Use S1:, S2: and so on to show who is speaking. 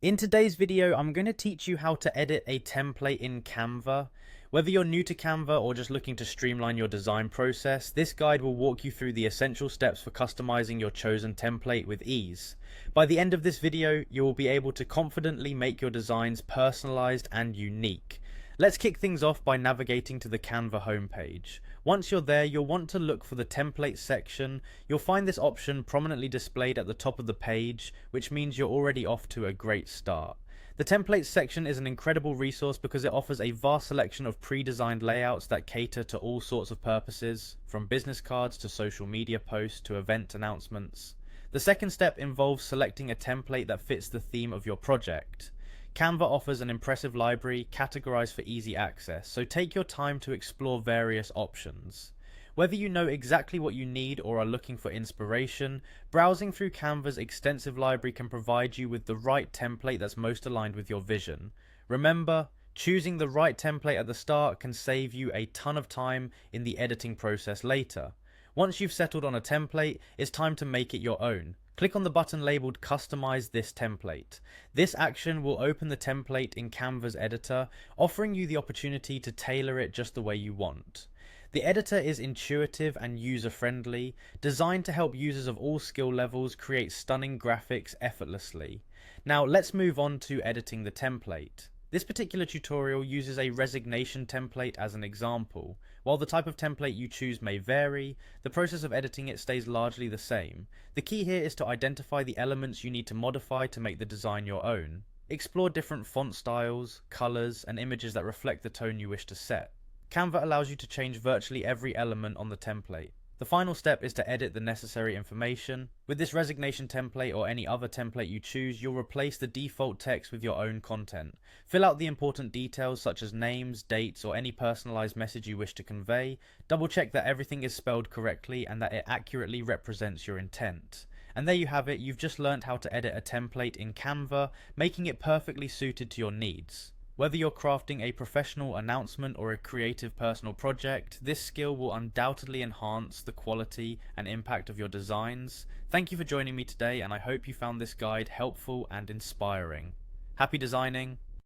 S1: In today's video, I'm going to teach you how to edit a template in Canva. Whether you're new to Canva or just looking to streamline your design process, this guide will walk you through the essential steps for customizing your chosen template with ease. By the end of this video, you will be able to confidently make your designs personalized and unique. Let's kick things off by navigating to the Canva homepage. Once you're there, you'll want to look for the template section. You'll find this option prominently displayed at the top of the page, which means you're already off to a great start. The templates section is an incredible resource because it offers a vast selection of pre-designed layouts that cater to all sorts of purposes, from business cards to social media posts to event announcements. The second step involves selecting a template that fits the theme of your project. Canva offers an impressive library categorized for easy access, so take your time to explore various options. Whether you know exactly what you need or are looking for inspiration, browsing through Canva's extensive library can provide you with the right template that's most aligned with your vision. Remember, choosing the right template at the start can save you a ton of time in the editing process later. Once you've settled on a template, it's time to make it your own. Click on the button labeled Customize this template. This action will open the template in Canva's editor, offering you the opportunity to tailor it just the way you want. The editor is intuitive and user-friendly, designed to help users of all skill levels create stunning graphics effortlessly. Now let's move on to editing the template. This particular tutorial uses a resignation template as an example. While the type of template you choose may vary, the process of editing it stays largely the same. The key here is to identify the elements you need to modify to make the design your own. Explore different font styles, colors, and images that reflect the tone you wish to set. Canva allows you to change virtually every element on the template. The final step is to edit the necessary information. With this resignation template or any other template you choose, you'll replace the default text with your own content. Fill out the important details such as names, dates, or any personalized message you wish to convey. Double check that everything is spelled correctly and that it accurately represents your intent. And there you have it, you've just learned how to edit a template in Canva, making it perfectly suited to your needs. Whether you're crafting a professional announcement or a creative personal project, this skill will undoubtedly enhance the quality and impact of your designs. Thank you for joining me today, and I hope you found this guide helpful and inspiring. Happy designing!